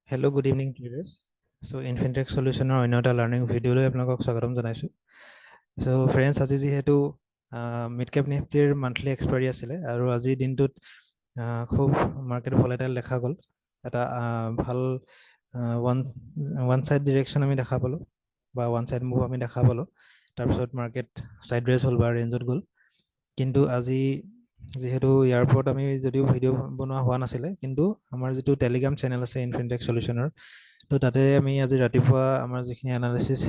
Hello, good evening, traders. So, Infintech Solution or another learning video লৈ আপোনালোকক স্বাগতম জনাইছো। So, friends, আজি যিহেতু মিড কেপ নিফটিৰ মান্থলি এক্সপায়াৰি আছিলে আৰু আজিৰ দিনটোত খুব মাৰ্কেট ভলাটাইল দেখা গ'ল। এটা ভাল ওৱান সাইড ডিৰেকশ্যন আমি দেখা পালোঁ বা ওৱান সাইড মুভ আমি দেখা পালোঁ। তাৰপিছত মাৰ্কেট সাইডৱেজ হ'ল বা ৰেঞ্জত গ'ল। কিন্তু আজি যেহেতু ইয়াৰ ওপৰত আমি যদিও ভিডিঅ' বনোৱা হোৱা নাছিলে, কিন্তু আমাৰ যিটো টেলিগ্ৰাম চেনেল আছে ইনফিনিটেক সলিউশ্যনৰ, তো তাতে আমি আজি ৰাতিপুৱা আমাৰ যিখিনি এনালিচিছ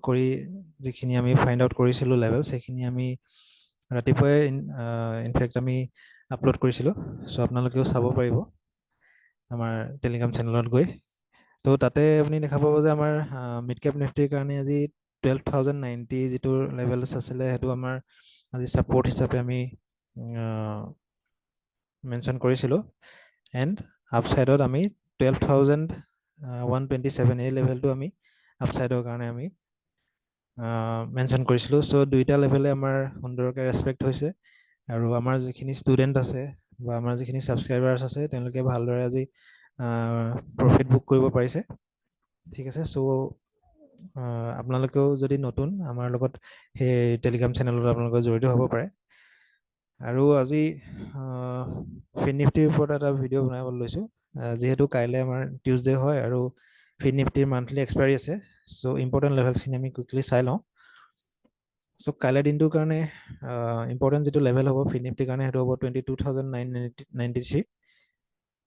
কৰি যিখিনি আমি ফাইণ্ড আউট কৰিছিলোঁ লেভেলছ, সেইখিনি আমি ৰাতিপুৱাই ইনফেক্ট আমি আপলোড কৰিছিলোঁ। চ' আপোনালোকেও চাব পাৰিব আমাৰ টেলিগ্ৰাম চেনেলত গৈ। তো তাতে আপুনি দেখা পাব যে আমাৰ মিড কেপ নিফটিৰ কাৰণে আজি 12,090 যিটো লেভেলছ আছিলে, সেইটো আমাৰ আজি ছাপোৰ্ট হিচাপে আমি মেনশ্যন কৰিছিলোঁ। এণ্ড আপছাইডত আমি 12,127 এই লেভেলটো আমি আপছাইডৰ কাৰণে আমি মেনশ্যন কৰিছিলোঁ। চ' দুইটা লেভেলে আমাৰ সুন্দৰকৈ ৰেচপেক্ট হৈছে আৰু আমাৰ যিখিনি ষ্টুডেণ্ট আছে বা আমাৰ যিখিনি ছাবস্ক্ৰাইবাৰ্ছ আছে, তেওঁলোকে ভালদৰে আজি প্ৰফিট বুক কৰিব পাৰিছে। ঠিক আছে। চ' আপোনালোকেও যদি নতুন আমাৰ লগত সেই টেলিগ্ৰাম চেনেলত আপোনালোকে জড়িত হ'ব পাৰে। আৰু আজি ফিন নিফটিৰ ওপৰত এটা ভিডিঅ' বনাব লৈছোঁ, যিহেতু কাইলৈ আমাৰ টিউজডে হয় আৰু ফিন নিফটিৰ মান্থলি এক্সপায়াৰি আছে। চ' ইম্পৰ্টেণ্ট লেভেলছখিনি আমি কুইকলি চাই লওঁ। চ' কাইলৈ দিনটোৰ কাৰণে ইম্পৰ্টেণ্ট যিটো লেভেল হ'ব ফিন নিফটিৰ কাৰণে, সেইটো হ'ব 22,993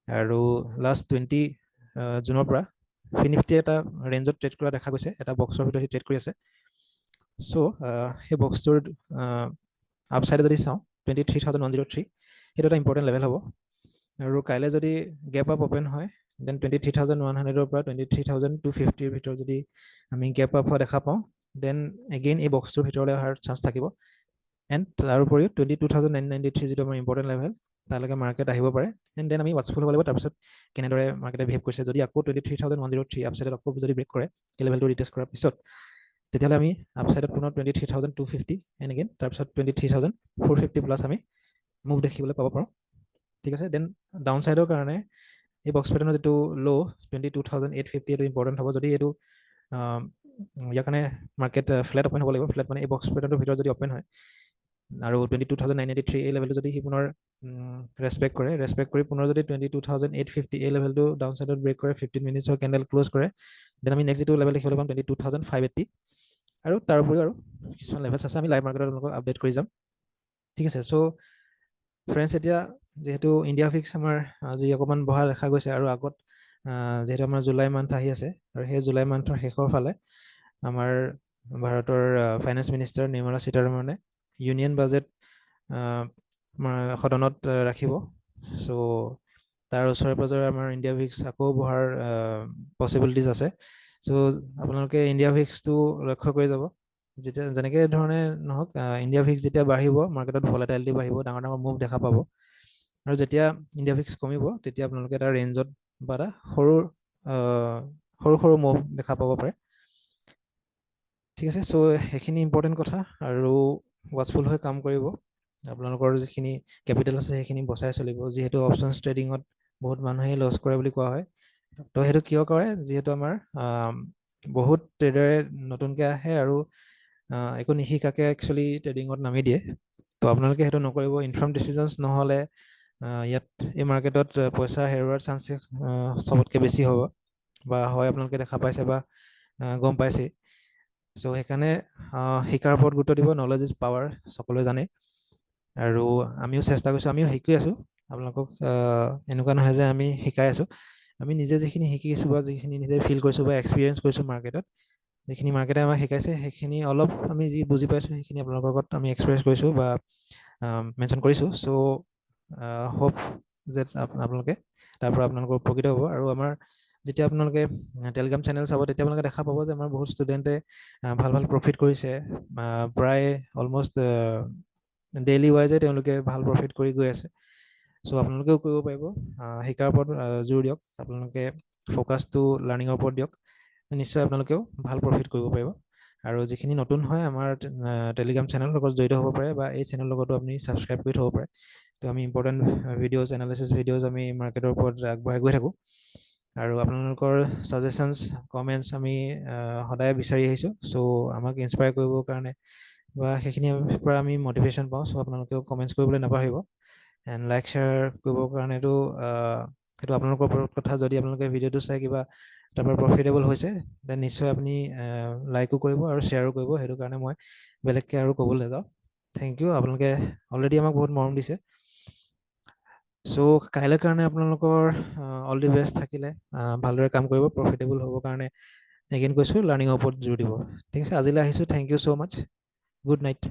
আৰু লাষ্ট 20 জুনৰ পৰা ফিন নিফটি এটা ৰেঞ্জত ট্ৰেড কৰা দেখা গৈছে, এটা বক্সৰ ভিতৰত ট্ৰেড কৰি আছে। চ' সেই বক্সটোৰ আপছাইডে যদি চাওঁ 23,103, সেইটো এটা ইম্পৰ্টেণ্ট লেভেল হ'ব। আৰু কাইলৈ যদি গেপ আপ অ'পেন হয়, দেন 23,100ৰ পৰা 23,250ৰ ভিতৰত যদি আমি গেপ আপ হোৱা দেখা পাওঁ, দেন এগেইন এই বক্সটোৰ ভিতৰলৈ অহাৰ চান্স থাকিব। এণ্ড তাৰ উপৰিও 22,993 যিটো আমাৰ ইম্পৰ্টেণ্ট লেভেল, তালৈকে মাৰ্কেট আহিব পাৰে। এণ্ড দেন আমি ৱাটচফুল হ'ব লাগিব তাৰপিছত কেনেদৰে মাৰ্কেটে বিহেভ কৰিছে। যদি আকৌ 23,103 আপছাইডত আকৌ যদি ব্ৰেক কৰে, এই লেভেলটো ৰিটেষ্ট কৰাৰ পিছত, তেতিয়াহ'লে আমি আপছাইডত পুনৰ 23,250 এণ্ড এগেইন তাৰপিছত 23,450 প্লাছ আমি মুভ দেখিবলৈ পাব পাৰোঁ। ঠিক আছে। দেন ডাউন ছাইডৰ কাৰণে এই বক্স পেটাৰ্ণৰ যিটো ল' 22,850, এইটো ইম্পৰ্টেণ্ট হ'ব। যদি এইটো ইয়াৰ কাৰণে মাৰ্কেট ফ্লেট অ'পেন হ'ব লাগিব। ফ্লেট মানে এই বক্স পেটাৰ্ণটোৰ ভিতৰত যদি অ'পেন হয় আৰু 22,993 এই লেভেলটো যদি সি পুনৰ ৰেচপেক্ট কৰি পুনৰ যদি 22,850 এই লেভেলটো ডাউন ছাইডত ব্ৰেক কৰে, 15 মিনিটছৰ কেণ্ডেল ক্ল'জ কৰে, দেন আমি নেক্সট যিটো লেভেল দেখিবলৈ পাম 22,580। আৰু তাৰ উপৰিও আৰু কিছুমান লেভেলছ আছে, আমি লাইভ মাৰ্কেটত আপোনালোকক আপডেট কৰি যাম। ঠিক আছে। চ' ফ্ৰেণ্ডছ, এতিয়া যিহেতু ইণ্ডিয়া ফিক্স আমাৰ আজি অকণমান বহা দেখা গৈছে আৰু আগত যিহেতু আমাৰ জুলাই মান্থ আহি আছে আৰু সেই জুলাই মান্থৰ শেষৰ ফালে আমাৰ ভাৰতৰ ফাইনেন্স মিনিষ্টাৰ নিৰ্মলা সীতাৰমণে ইউনিয়ন বাজেট সদনত ৰাখিব। চ' তাৰ ওচৰে পাজৰে আমাৰ ইণ্ডিয়া ভিক্স আকৌ বহাৰ পচিবিলিটিজ আছে। চ' আপোনালোকে ইণ্ডিয়া ভিক্সটো লক্ষ্য কৰি যাব। যেতিয়া যেনেকৈ ধৰণে নহওক, ইণ্ডিয়া ভিক্স যেতিয়া বাঢ়িব, মাৰ্কেটত ভলাটাইলিটি বাঢ়িব, ডাঙৰ ডাঙৰ মুভ দেখা পাব। আৰু যেতিয়া ইণ্ডিয়া ভিক্স কমিব, তেতিয়া আপোনালোকে এটা ৰেঞ্জত বা এটা সৰু সৰু মুভ দেখা পাব পাৰে। ঠিক আছে। চ' সেইখিনি ইম্পৰ্টেণ্ট কথা আৰু ৱাটচফুল হৈ কাম কৰিব। আপোনালোকৰ যিখিনি কেপিটেল আছে সেইখিনি বচাই চলিব। যিহেতু অপশ্যনছ ট্ৰেডিঙত বহুত মানুহেই লছ কৰে বুলি কোৱা হয়। তো সেইটো কিয় কৰে? যিহেতু আমাৰ বহুত ট্ৰেডাৰে নতুনকৈ আহে আৰু একো নিশিকাকৈ একচুৱেলি ট্ৰেডিঙত নামি দিয়ে। তো আপোনালোকে সেইটো নকৰিব। ইনফৰ্ম ডিচিজনছ নহ'লে ইয়াত এই মাৰ্কেটত পইচা হেৰুৱাৰ চান্স চবতকৈ বেছি হ'ব বা হয়, আপোনালোকে দেখা পাইছে বা গম পাইছেই। চ' সেইকাৰণে শিকাৰ ওপৰত গুৰুত্ব দিব। নলেজ ইজ পাৱাৰ, সকলোৱে জানে। আৰু আমিও চেষ্টা কৰিছোঁ, আমিও শিকি আছোঁ। আপোনালোকক এনেকুৱা নহয় যে আমি শিকাই আছোঁ, আমি নিজে যিখিনি শিকিছোঁ বা যিখিনি নিজে ফিল কৰিছোঁ বা এক্সপিৰিয়েঞ্চ কৰিছোঁ মাৰ্কেটত, যিখিনি মাৰ্কেটে আমাক শিকাইছে সেইখিনি অলপ আমি যি বুজি পাইছোঁ সেইখিনি আপোনালোকৰ লগত আমি এক্সপ্ৰেছ কৰিছোঁ বা মেনশ্যন কৰিছোঁ। চ' হোপ যে আপোনালোকে তাৰ পৰা আপোনালোকৰ উপকৃত হ'ব। আৰু আমাৰ যেতিয়া আপোনালোকে টেলিগ্ৰাম চেনেল চাব, তেতিয়া আপোনালোকে দেখা পাব যে আমাৰ বহুত ষ্টুডেণ্টে ভাল ভাল প্ৰফিট কৰিছে। প্ৰায় অলমষ্ট ডেইলি ৱাইজে তেওঁলোকে ভাল প্ৰফিট কৰি গৈ আছে। চ' আপোনালোকেও কৰিব পাৰিব। শিকাৰ ওপৰত জোৰ দিয়ক, আপোনালোকে ফ'কাছটো লাৰ্ণিঙৰ ওপৰত দিয়ক, নিশ্চয় আপোনালোকেও ভাল প্ৰফিট কৰিব পাৰিব। আৰু যিখিনি নতুন হয়, আমাৰ টেলিগ্ৰাম চেনেলৰ লগত জড়িত হ'ব পাৰে বা এই চেনেলৰ লগতো আপুনি ছাবস্ক্ৰাইব কৰি থ'ব পাৰে। তো আমি ইম্পৰ্টেণ্ট ভিডিঅ'জ, এনালিচিছ ভিডিঅ'জ আমি মাৰ্কেটৰ ওপৰত আগবঢ়াই গৈ থাকোঁ। আৰু আপোনালোকৰ ছাজেশ্যনছ কমেণ্টছ আমি সদায় বিচাৰি আহিছোঁ। চ' আমাক ইনস্পায়াৰ কৰিবৰ কাৰণে বা সেইখিনিৰ পৰা আমি মটিভেশ্যন পাওঁ। চ' আপোনালোকেও কমেণ্টছ কৰিবলৈ নাপাহৰিব। এণ্ড লাইক শ্বেয়াৰ কৰিবৰ কাৰণেতো সেইটো আপোনালোকৰ ওপৰত কথা। যদি আপোনালোকে ভিডিঅ'টো চাই কিবা তাৰপৰা প্ৰফিটেবল হৈছে দেন নিশ্চয় আপুনি লাইকো কৰিব আৰু শ্বেয়াৰো কৰিব। সেইটো কাৰণে মই বেলেগকৈ আৰু ক'বলৈ নাযাওঁ। Thank U. আপোনালোকে অলৰেডি আমাক বহুত মৰম দিছে। চ' কাইলৈৰ কাৰণে আপোনালোকৰ অল দি বেষ্ট থাকিলে। ভালদৰে কাম কৰিব, প্ৰফিটেবল হ'বৰ কাৰণে এগেইন কৈছোঁ লাৰ্ণিঙৰ ওপৰত জোৰ দিব। ঠিক আছে, আজিলৈ আহিছোঁ। Thank you so' much. Good night.